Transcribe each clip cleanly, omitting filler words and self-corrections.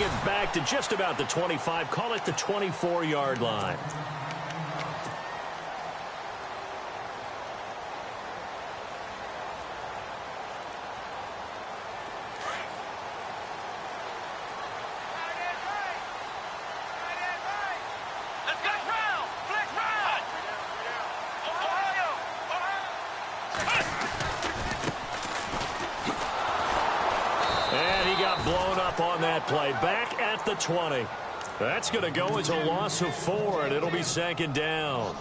it back to just about the 25. Call it the 24-yard line. On that play, back at the 20. That's going to go as a loss of 4, and it'll be second down.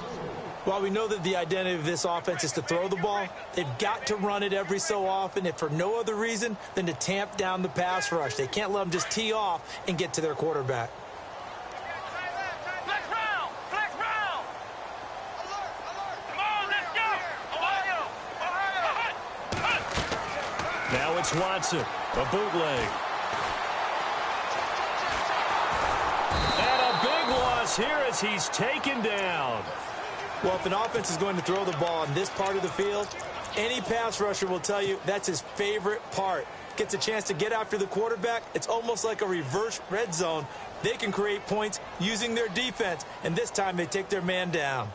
Well, we know that the identity of this offense is to throw the ball. They've got to run it every so often, if for no other reason than to tamp down the pass rush. They can't let them just tee off and get to their quarterback. Now it's Watson, a bootleg. Here as he's taken down. Well, if an offense is going to throw the ball in this part of the field, any pass rusher will tell you that's his favorite part. Gets a chance to get after the quarterback. It's almost like a reverse red zone. They can create points using their defense, and this time they take their man down.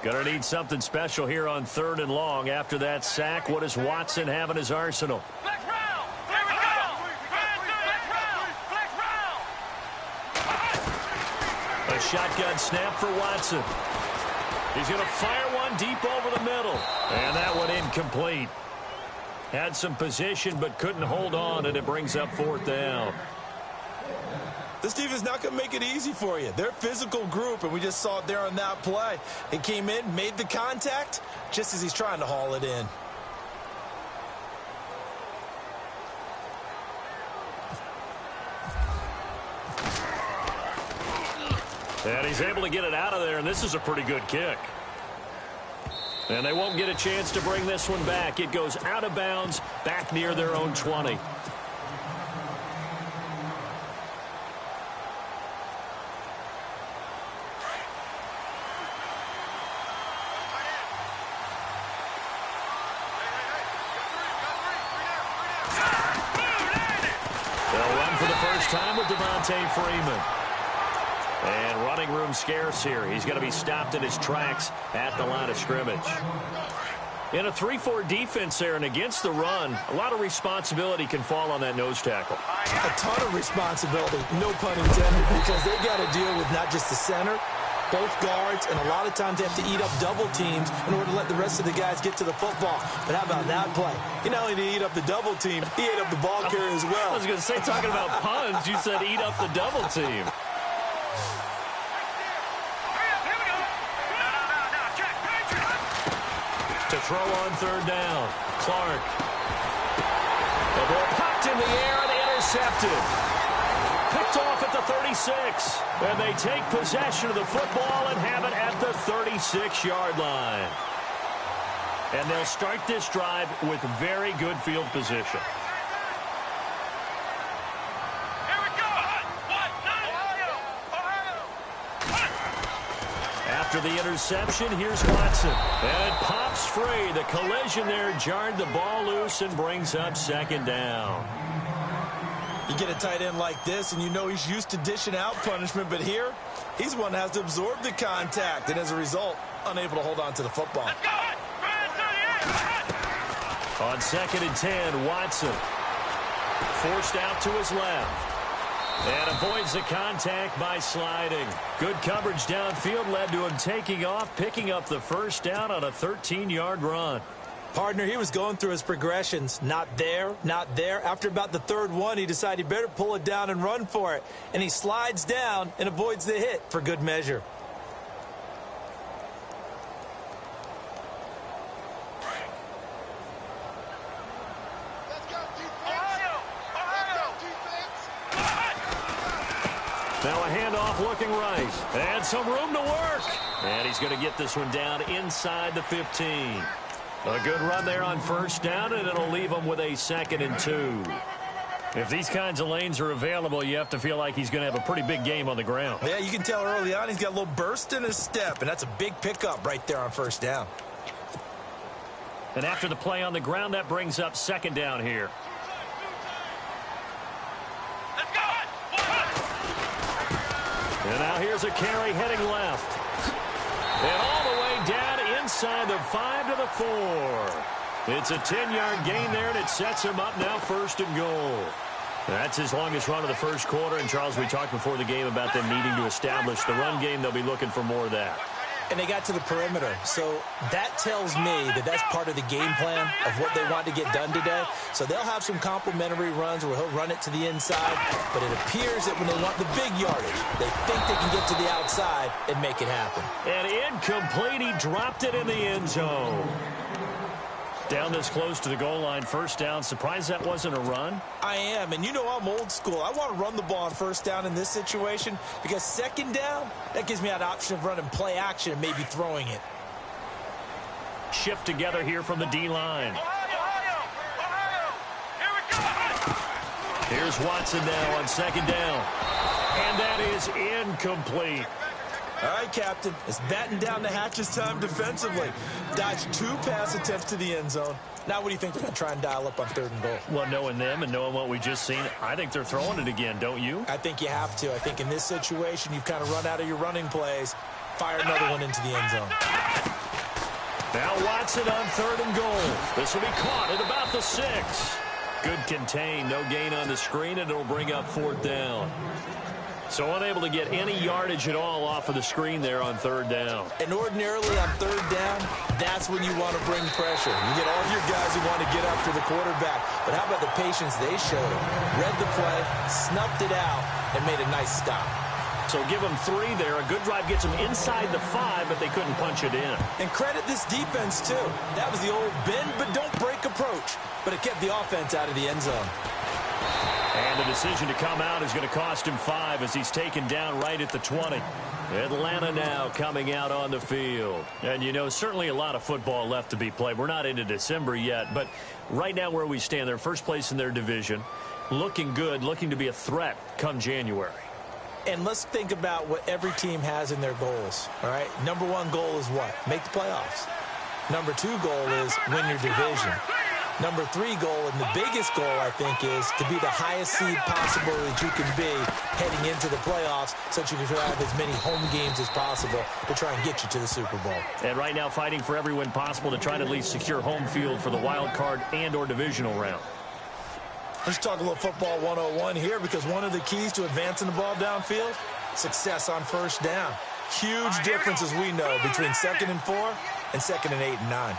Gonna need something special here on 3rd and long. After that sack, what does Watson have in his arsenal? A shotgun snap for Watson. He's going to fire one deep over the middle. And that one incomplete. Had some position but couldn't hold on, and it brings up 4th down. This defense is not going to make it easy for you. They're a physical group, and we just saw it there on that play. He came in, made the contact, just as he's trying to haul it in. And he's able to get it out of there, and this is a pretty good kick. And they won't get a chance to bring this one back. It goes out of bounds, back near their own 20. They'll run for the first time with Devontae Freeman. And running room scarce here. He's going to be stopped in his tracks at the line of scrimmage. In a 3-4 defense there and against the run, a lot of responsibility can fall on that nose tackle. A ton of responsibility, no pun intended, because they got to deal with not just the center, both guards, and a lot of times they have to eat up double teams in order to let the rest of the guys get to the football. But how about that play? He not only did he eat up the double team, he ate up the ball carrier as well. I was going to say, talking about puns, you said eat up the double team. To throw on 3rd down, Clark. The ball popped in the air and intercepted. Picked off at the 36. And they take possession of the football and have it at the 36-yard line. And they'll start this drive with very good field position. After the interception, here's Watson. And it pops free. The collision there jarred the ball loose and brings up 2nd down. You get a tight end like this, and you know he's used to dishing out punishment, but here, he's the one that has to absorb the contact, and as a result, unable to hold on to the football. On 2nd and 10, Watson forced out to his left. And avoids the contact by sliding. Good coverage downfield led to him taking off, picking up the 1st down on a 13-yard run. Partner, he was going through his progressions. Not there, not there. After about the 3rd one, he decided he better pull it down and run for it. And he slides down and avoids the hit for good measure. Now a handoff looking right. And some room to work. And he's going to get this one down inside the 15. A good run there on 1st down, and it'll leave him with a 2nd and 2. If these kinds of lanes are available, you have to feel like he's going to have a pretty big game on the ground. Yeah, you can tell early on he's got a little burst in his step, and that's a big pickup right there on 1st down. And after the play on the ground, that brings up second down here. Let's go! And now here's a carry heading left. And all the way down inside the 5 to the 4. It's a 10-yard gain there, and it sets him up now 1st and goal. That's his longest run of the first quarter. And, Charles, we talked before the game about them needing to establish the run game. They'll be looking for more of that. And they got to the perimeter. So that tells me that that's part of the game plan of what they want to get done today. So they'll have some complimentary runs where he'll run it to the inside. But it appears that when they want the big yardage, they think they can get to the outside and make it happen. And incomplete. He dropped it in the end zone. Down this close to the goal line, 1st down. Surprised that wasn't a run? I am, and you know I'm old school. I want to run the ball on 1st down in this situation because 2nd down, that gives me that option of running play action and maybe throwing it. Shift together here from the D-line. Ohio! Here we go! Here's Watson now on 2nd down. And that is incomplete. All right, Captain, it's batten down the hatches time defensively. Dodged 2 pass attempts to the end zone. Now what do you think they're going to try and dial up on 3rd and goal? Well, knowing them and knowing what we just seen, I think they're throwing it again, don't you? I think you have to. I think in this situation, you've kind of run out of your running plays. Fire another one into the end zone. Now Watson on 3rd and goal. This will be caught at about the 6. Good contain, no gain on the screen, and it'll bring up 4th down. So unable to get any yardage at all off of the screen there on 3rd down. And ordinarily on 3rd down, that's when you want to bring pressure. You get all your guys who want to get after the quarterback. But how about the patience they showed? Read the play, snuffed it out, and made a nice stop. So give them 3 there. A good drive gets them inside the 5, but they couldn't punch it in. And credit this defense, too. That was the old bend but don't break approach. But it kept the offense out of the end zone. And the decision to come out is going to cost him 5 as he's taken down right at the 20. Atlanta now coming out on the field. And, you know, certainly a lot of football left to be played. We're not into December yet, but right now where we stand, they're first place in their division. Looking good, looking to be a threat come January. And let's think about what every team has in their goals, all right? Number 1 goal is what? Make the playoffs. Number 2 goal is win your division. Number 3 goal, and the biggest goal, I think, is to be the highest seed possible that you can be heading into the playoffs so that you can have as many home games as possible to try and get you to the Super Bowl. And right now fighting for every win possible to try to at least secure home field for the wild card and or divisional round. Let's talk a little football 101 here because one of the keys to advancing the ball downfield, success on 1st down. Huge difference, as we know, between 2nd and 4 and 2nd and 8 and 9.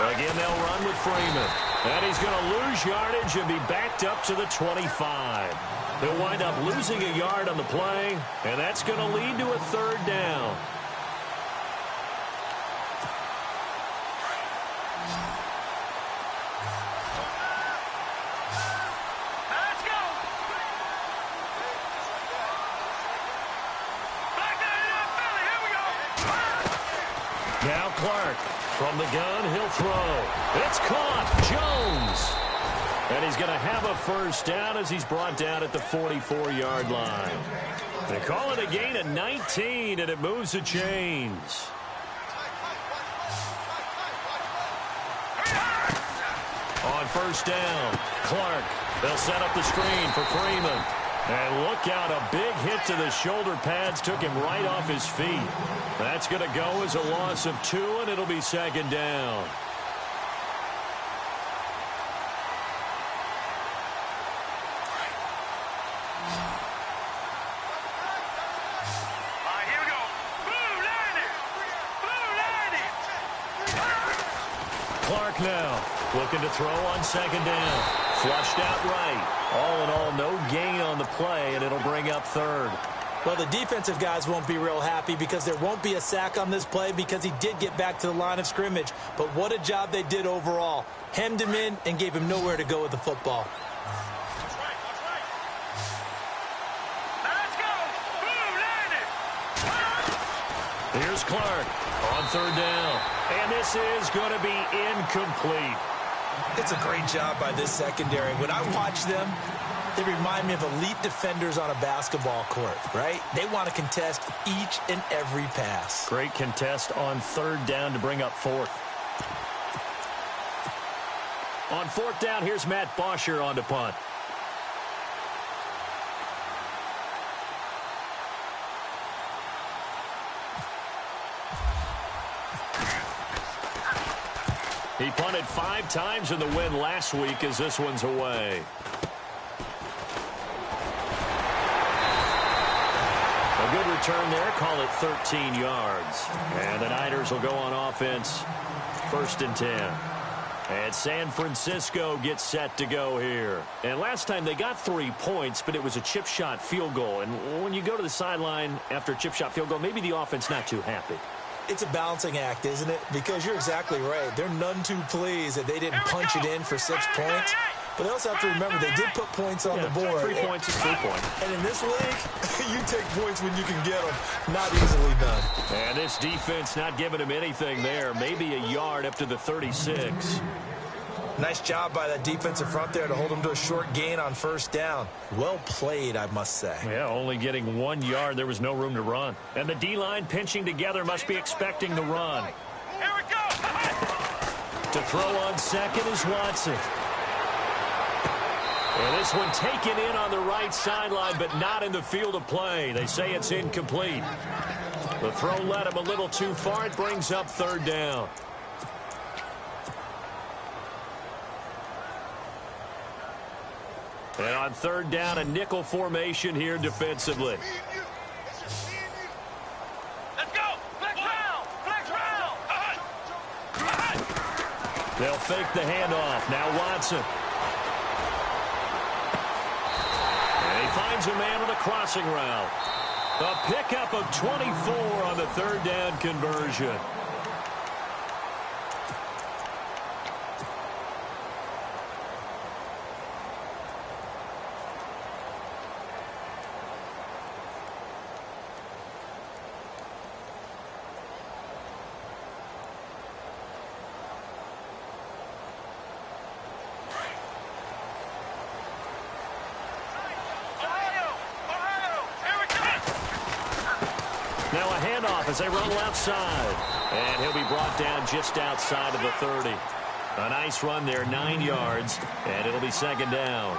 Again, they'll run with Freeman. And he's going to lose yardage and be backed up to the 25. They'll wind up losing a yard on the play, and that's going to lead to a 3rd down. Let's go! Back there, Philly, here we go! Now Clark. From the gun, he'll throw. It's caught. Jones. And he's going to have a 1st down as he's brought down at the 44-yard line. They call it a gain of 19, and it moves the chains. On 1st down, Clark. They'll set up the screen for Freeman. And look out, a big hit to the shoulder pads took him right off his feet. That's going to go as a loss of 2, and it'll be 2nd down. All right, here we go. Blue line it! Clark now looking to throw on 2nd down. Flushed out right. All in all, no gain on the play, and it'll bring up 3rd. Well, the defensive guys won't be real happy because there won't be a sack on this play because he did get back to the line of scrimmage. But what a job they did overall. Hemmed him in and gave him nowhere to go with the football. That's right. Let's go! Blue line it! Here's Clark on 3rd down. And this is going to be incomplete. It's a great job by this secondary. When I watch them, they remind me of elite defenders on a basketball court, right? They want to contest each and every pass. Great contest on third down to bring up fourth. On fourth down, here's Matt Bosher on to punt. He punted 5 times in the win last week as this one's away. A good return there. Call it 13 yards. And the Niners will go on offense. 1st and 10. And San Francisco gets set to go here. And last time they got 3 points, but it was a chip shot field goal. And when you go to the sideline after a chip shot field goal, maybe the offense not too happy. It's a balancing act, isn't it? Because you're exactly right. They're none too pleased that they didn't punch it in for 6 points. But they also have to remember they did put points on the board. 3 points is 3 points. And in this league, you take points when you can get them. Not easily done. And this defense not giving him anything there. Maybe a yard up to the 36. Nice job by that defensive front there to hold them to a short gain on 1st down. Well played, I must say. Yeah, only getting 1 yard. There was no room to run. And the D-line pinching together must be expecting the run. Here we go. To throw on second is Watson. And this one taken in on the right sideline, but not in the field of play. They say it's incomplete. The throw led him a little too far. It brings up 3rd down. And on 3rd down, a nickel formation here defensively. Let's go. Flex round. Flex round. They'll fake the handoff. Now Watson. And he finds a man on the crossing route. A pickup of 24 on the 3rd down conversion. Now a handoff as they run outside. And he'll be brought down just outside of the 30. A nice run there, 9 yards, and it'll be 2nd down.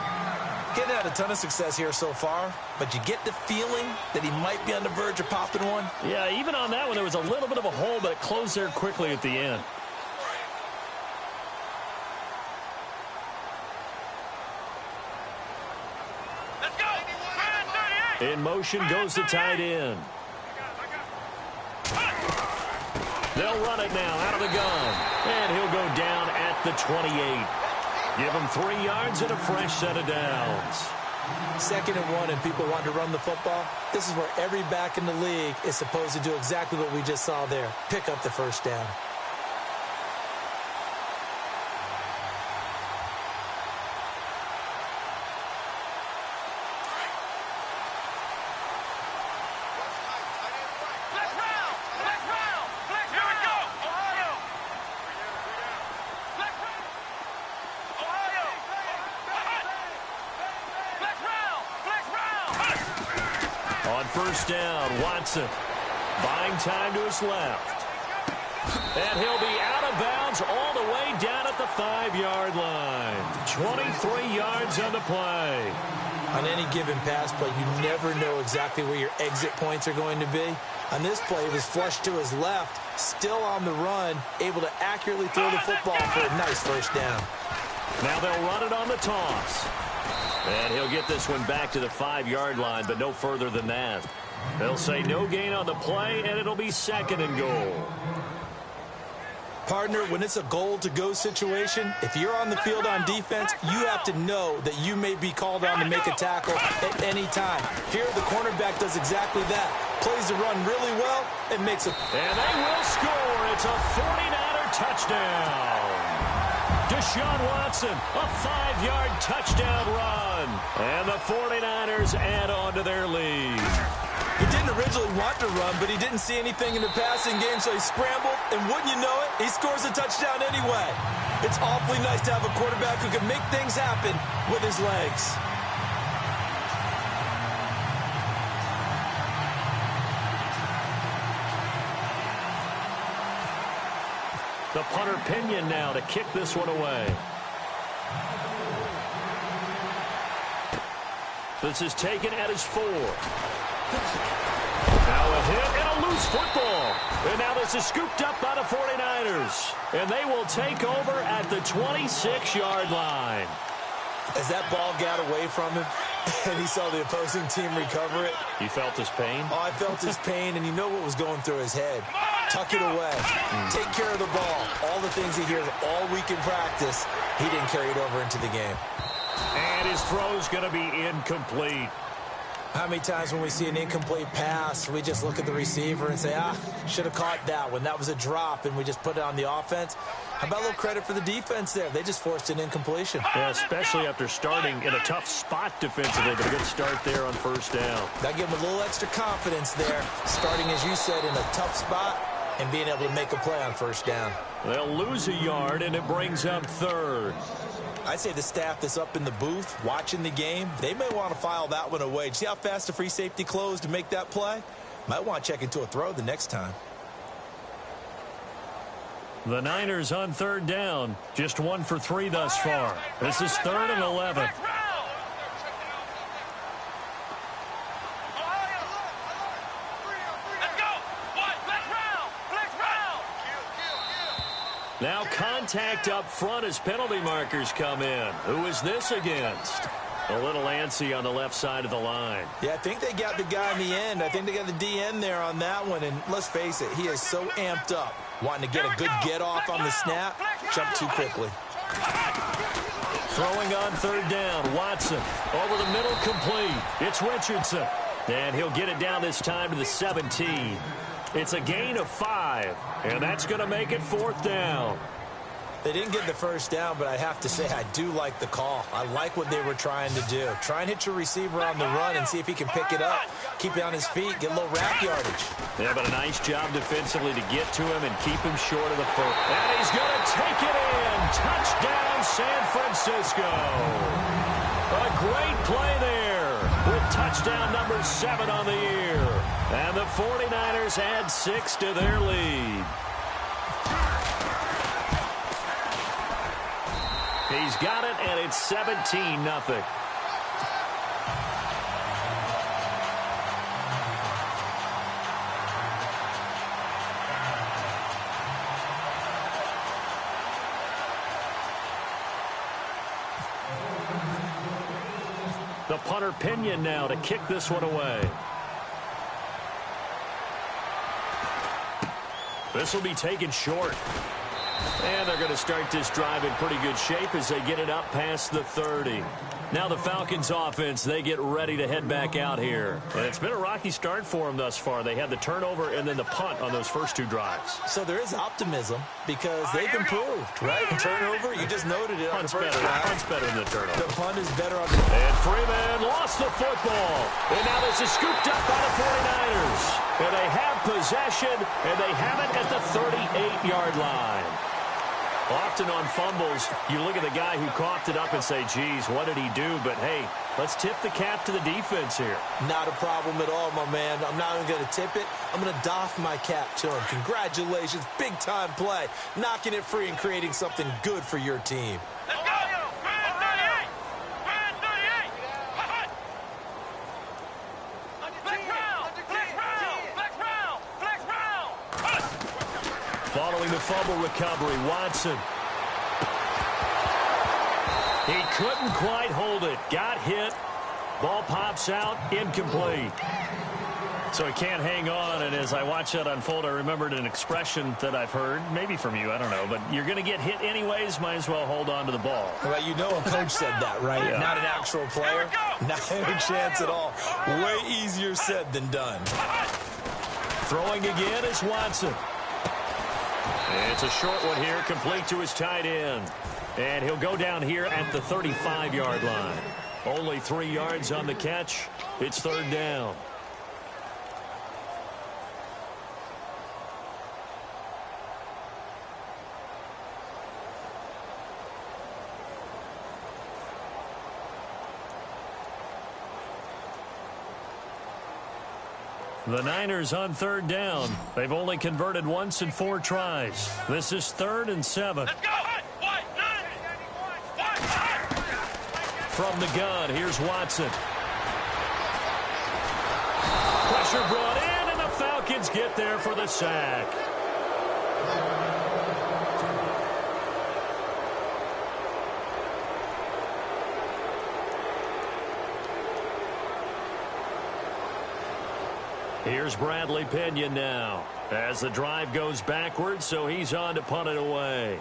Getting had a ton of success here so far, but you get the feeling that he might be on the verge of popping one. Yeah, even on that one, there was a little bit of a hole, but it closed there quickly at the end. Let's go. In motion goes the tight end. They'll run it now out of the gun. And he'll go down at the 28. Give him 3 yards and a fresh set of downs. 2nd and 1 and people want to run the football. This is where every back in the league is supposed to do exactly what we just saw there. Pick up the 1st down. On 1st down, Watson buying time to his left. And he'll be out of bounds all the way down at the 5-yard line. 23 yards on the play. On any given pass play, you never know exactly where your exit points are going to be. On this play, it was flushed to his left, still on the run, able to accurately throw the football for a nice 1st down. Now they'll run it on the toss. And he'll get this one back to the 5-yard line, but no further than that. They'll say no gain on the play, and it'll be 2nd and goal. Partner, when it's a goal-to-go situation, if you're on the field on defense, you have to know that you may be called on to make a tackle at any time. Here, the cornerback does exactly that. Plays the run really well and makes a... And they will score. It's a 49er touchdown. Deshaun Watson, a 5-yard touchdown run. And the 49ers add on to their lead. He didn't originally want to run, but he didn't see anything in the passing game, so he scrambled, and wouldn't you know it, he scores a touchdown anyway. It's awfully nice to have a quarterback who can make things happen with his legs. The punter Pinion now to kick this one away. This is taken at his 4. Now a hit and a loose football. And now this is scooped up by the 49ers. And they will take over at the 26-yard line. As that ball got away from him and he saw the opposing team recover it. You felt his pain? Oh, I felt his pain, and you know what was going through his head. Tuck it away. Take care of the ball. All the things he hears all week in practice, he didn't carry it over into the game. And his throw's going to be incomplete. How many times when we see an incomplete pass, we just look at the receiver and say, should have caught that one. That was a drop, and we just put it on the offense. How about a little credit for the defense there? They just forced an incompletion. Yeah, especially after starting in a tough spot defensively, but a good start there on first down. That gave him a little extra confidence there, starting, as you said, in a tough spot and being able to make a play on first down. They'll lose a yard, and it brings up 3rd. I'd say the staff that's up in the booth watching the game, they may want to file that one away. Did you see how fast the free safety closed to make that play? Might want to check into a throw the next time. The Niners on 3rd down. Just 1 for 3 thus far. This is 3rd and 11. Now contact up front as penalty markers come in. Who is this against? A little antsy on the left side of the line. Yeah, I think they got the guy in the end. I think they got the DN there on that one. And let's face it, he is so amped up, wanting to get a good get-off on the snap. Jump too quickly. Throwing on 3rd down, Watson. Over the middle, complete. It's Richardson. And he'll get it down this time to the 17. It's a gain of 5, and that's going to make it 4th down. They didn't get the first down, but I have to say I do like the call. I like what they were trying to do. Try and hit your receiver on the run and see if he can pick it up, keep it on his feet, get a little rack yardage. Yeah, but a nice job defensively to get to him and keep him short of the foot. And he's going to take it in. Touchdown, San Francisco. A great play there with touchdown number 7 on the year. And the 49ers add 6 to their lead. He's got it, and it's 17-0. The punter Pinion now to kick this one away. This will be taken short. And they're going to start this drive in pretty good shape as they get it up past the 30. Now the Falcons offense, they get ready to head back out here. And it's been a rocky start for them thus far. They had the turnover and then the punt on those first 2 drives. So there is optimism because they've improved, right? Turnover, you just noted it. Punt's better. Punt's better than the turnover. The punt is better on the... And Freeman lost the football. And now this is scooped up by the 49ers. And they have possession, and they have it at the 38-yard line. Often on fumbles, you look at the guy who coughed it up and say, geez, what did he do? But, hey, let's tip the cap to the defense here. Not a problem at all, my man. I'm not even going to tip it. I'm going to doff my cap to him. Congratulations. Big-time play. Knocking it free and creating something good for your team. Let's go! Grand 38! Grand 38! Flex round! Flex round! Flex round! Flex round! Following the fumble recovery, Watson. He couldn't quite hold it. Got hit. Ball pops out. Incomplete. So he can't hang on, and as I watch that unfold, I remembered an expression that I've heard, maybe from you, I don't know, but you're going to get hit anyways, might as well hold on to the ball. Well, you know a coach said that, right? Yeah. Not an actual player. Not any chance at all. Way easier said than done. Throwing again is Watson. It's a short one here, complete to his tight end. And he'll go down here at the 35-yard line. Only 3 yards on the catch. It's 3rd down. The Niners on third down. They've only converted once in 4 tries. This is 3rd and 7. Let's go. From the gun, here's Watson. Pressure brought in, and the Falcons get there for the sack. Here's Bradley Pinion now as the drive goes backwards, so he's on to punt it away.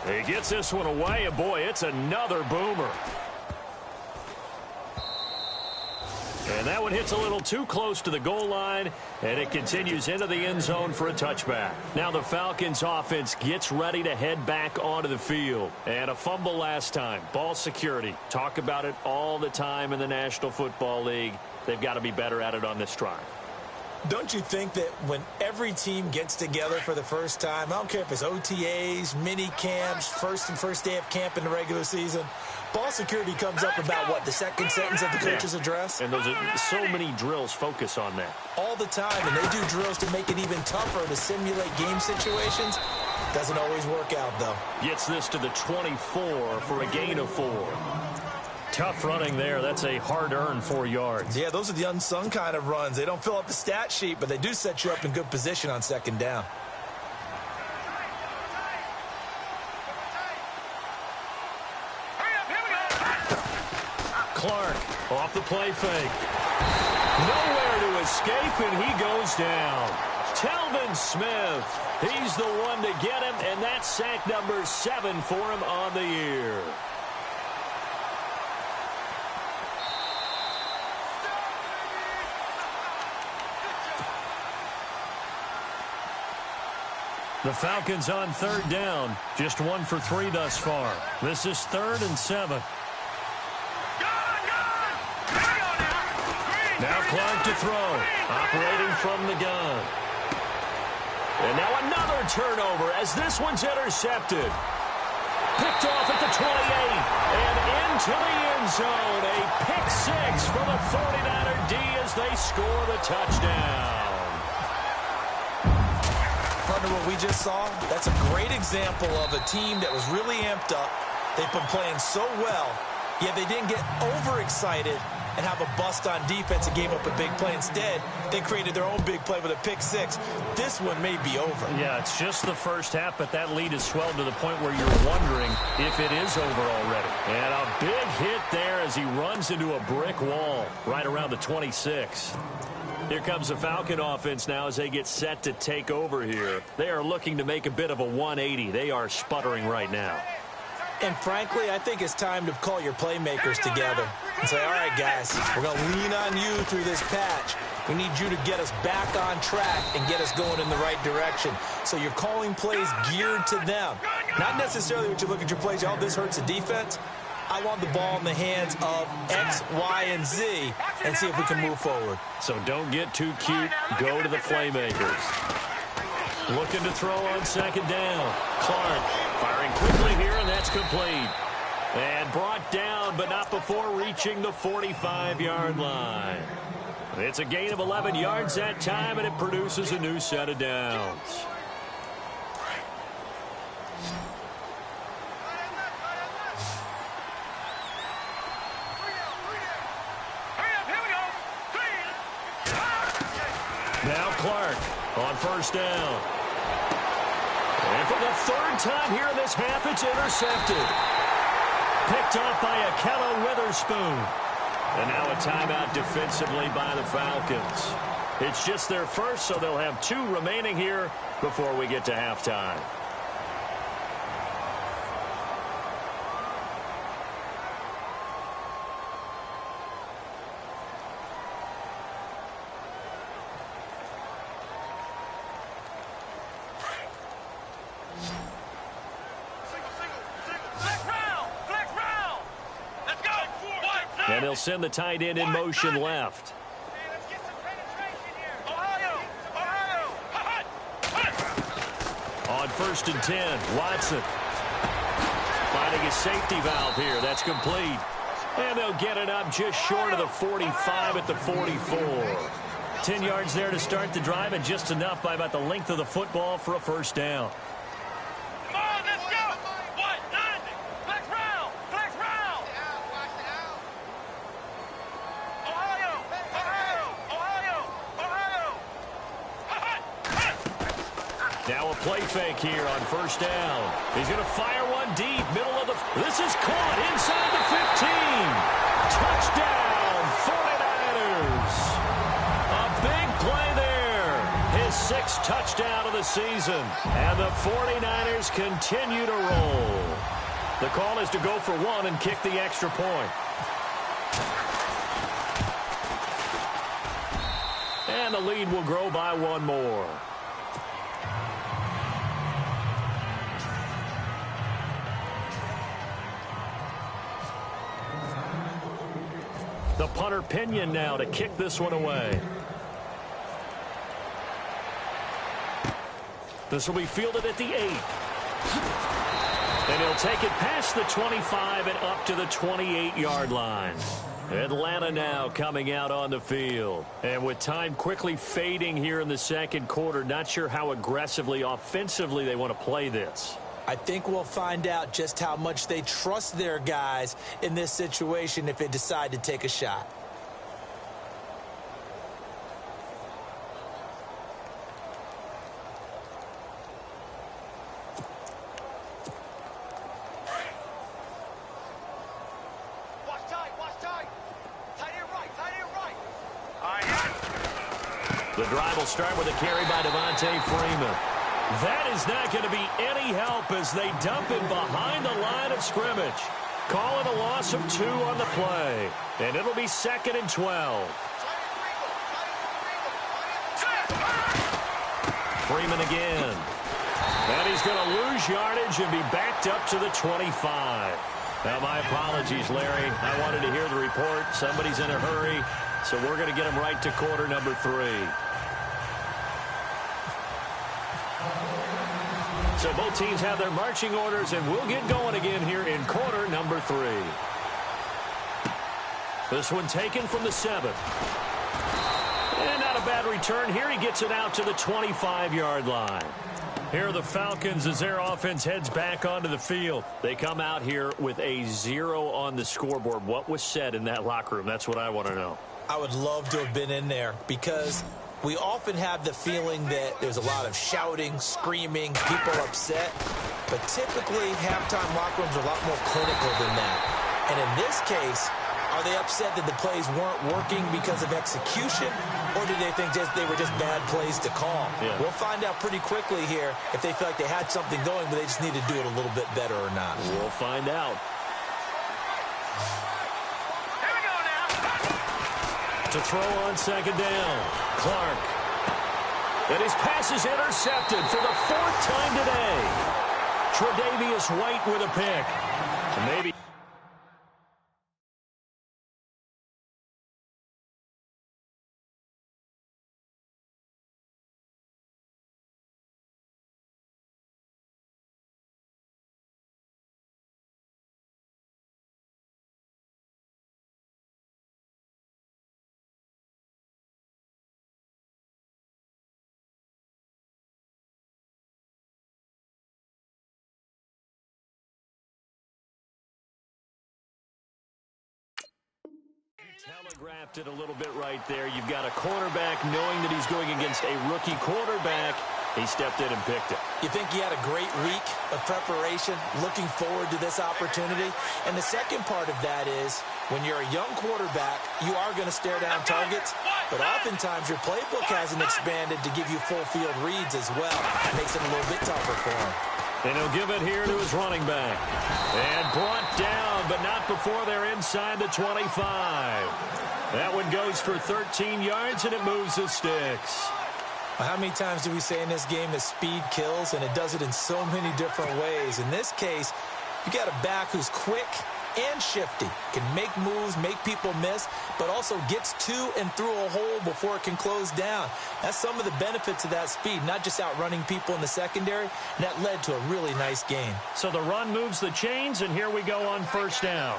He gets this one away, and boy, it's another boomer. And that one hits a little too close to the goal line, and it continues into the end zone for a touchback. Now the Falcons offense gets ready to head back onto the field. And a fumble last time. Ball security. Talk about it all the time in the National Football League. They've got to be better at it on this drive. Don't you think that when every team gets together for the first time, I don't care if it's OTAs, mini camps, first day of camp in the regular season, ball security comes up about, what, the second sentence of the coach's address? And those are so many drills focus on that. All the time, and they do drills to make it even tougher to simulate game situations. Doesn't always work out, though. Gets this to the 24 for a gain of 4. Tough running there. That's a hard-earned 4 yards. Yeah, those are the unsung kind of runs. They don't fill up the stat sheet, but they do set you up in good position on second down. Clark off the play fake. Nowhere to escape, and he goes down. Telvin Smith, he's the one to get him, and that's sack number 7 for him on the year. The Falcons on third down. Just 1 for 3 thus far. This is 3rd and 7. Now Clark to throw. Operating from the gun. And now another turnover as this one's intercepted. Picked off at the 28. And into the end zone. A pick 6 for the 49er D as they score the touchdown. Partner, what we just saw, that's a great example of a team that was really amped up. They've been playing so well, yet they didn't get overexcited and have a bust on defense and gave up a big play. Instead, they created their own big play with a pick 6. This one may be over. Yeah, it's just the first half, but that lead has swelled to the point where you're wondering if it is over already. And a big hit there as he runs into a brick wall right around the 26. Here comes the Falcon offense now as they get set to take over here. They are looking to make a bit of a 180. They are sputtering right now. And frankly, I think it's time to call your playmakers together and say, all right, guys, we're going to lean on you through this patch. We need you to get us back on track and get us going in the right direction. So you're calling plays geared to them. Not necessarily when you look at your plays, oh, this hurts the defense. I want the ball in the hands of X, Y, and Z and see if we can move forward. So don't get too cute. Go to the playmakers. Looking to throw on second down. Clark firing quickly here, and that's complete. And brought down, but not before reaching the 45-yard line. It's a gain of 11 yards that time, and it produces a new set of downs. Now Clark on first down. And for the 3rd time here in this half, it's intercepted. Picked off by Akello Witherspoon. And now a timeout defensively by the Falcons. It's just their first, so they'll have 2 remaining here before we get to halftime. And he'll send the tight end in motion left. On 1st and 10, Watson. Finding a safety valve here. That's complete. And they'll get it up just short of the 45 at the 44. 10 yards there to start the drive, and just enough by about the length of the football for a first down. Come on, let's go. 190. Flex round. Flex round. Ohio. Now a play fake here on first down. He's going to fire one deep, middle of the... This is caught inside the 15. Touchdown, 49ers. A big play there. His 6th touchdown of the season. And the 49ers continue to roll. The call is to go for one and kick the extra point. And the lead will grow by one more. The punter Pinion now to kick this one away. This will be fielded at the 8. And he'll take it past the 25 and up to the 28-yard line. Atlanta now coming out on the field. And with time quickly fading here in the second quarter, not sure how aggressively, offensively they want to play this. I think we'll find out just how much they trust their guys in this situation if they decide to take a shot. Watch tight. Tight end right. All right. The drive will start with a carry by Devontae Freeman. That is not going to be any help as they dump it behind the line of scrimmage. Calling a loss of 2 on the play. And it'll be 2nd and 12. Freeman again. And he's going to lose yardage and be backed up to the 25. Now, my apologies, Larry. I wanted to hear the report. Somebody's in a hurry, so we're going to get him right to quarter number 3. So both teams have their marching orders, and we'll get going again here in quarter number 3. This one taken from the 7th. And not a bad return here. He gets it out to the 25-yard line. Here are the Falcons as their offense heads back onto the field. They come out here with a 0 on the scoreboard. What was said in that locker room? That's what I want to know. I would love to have been in there because we often have the feeling that there's a lot of shouting, screaming, people upset. But typically, halftime locker rooms are a lot more clinical than that. And in this case, are they upset that the plays weren't working because of execution? Or do they think they were just bad plays to call? Yeah. We'll find out pretty quickly here if they feel like they had something going, but they just need to do it a little bit better or not. We'll find out. Here we go now. To throw on 2nd down, Clark. And his pass is intercepted for the 4th time today. Tre'Davious White with a pick. Maybe. Telegraphed it a little bit right there. You've got a quarterback knowing that he's going against a rookie quarterback. He stepped in and picked it. You think he had a great week of preparation, looking forward to this opportunity? And the second part of that is, when you're a young quarterback, you are going to stare down targets, but oftentimes your playbook hasn't expanded to give you full field reads as well. It makes it a little bit tougher for him. And he'll give it here to his running back. And brought down, but not before they're inside the 25. That one goes for 13 yards, and it moves the sticks. Well, how many times do we say in this game that speed kills, and it does it in so many different ways? In this case, you got a back who's quick, and shifty. Can make moves, make people miss, but also gets to and through a hole before it can close down. That's some of the benefits of that speed, not just outrunning people in the secondary, and that led to a really nice game. So the run moves the chains, and here we go on first down.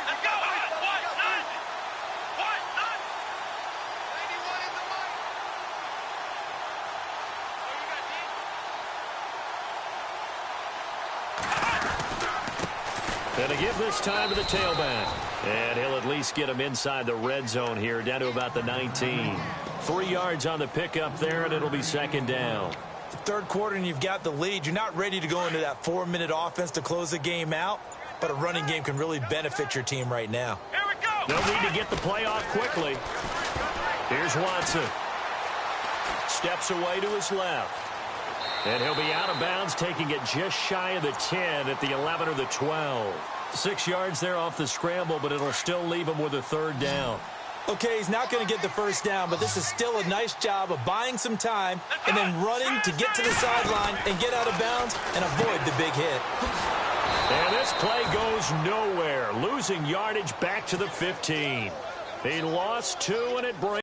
Let's go. What? None. What? None. 91 in the mic. And to give this time to the tailback. And he'll at least get him inside the red zone here, down to about the 19. 3 yards on the pickup there, and it'll be second down. Third quarter and you've got the lead. You're not ready to go into that 4-minute offense to close the game out, but a running game can really benefit your team right now. Here we go. They'll need to get the play off quickly. Here's Watson. Steps away to his left. And he'll be out of bounds, taking it just shy of the 10 at the 11 or the 12. 6 yards there off the scramble, but it'll still leave him with a third down. Okay, he's not going to get the first down, but this is still a nice job of buying some time and then running to get to the sideline and get out of bounds and avoid the big hit. And this play goes nowhere, losing yardage back to the 15. He lost 2, and it breaks.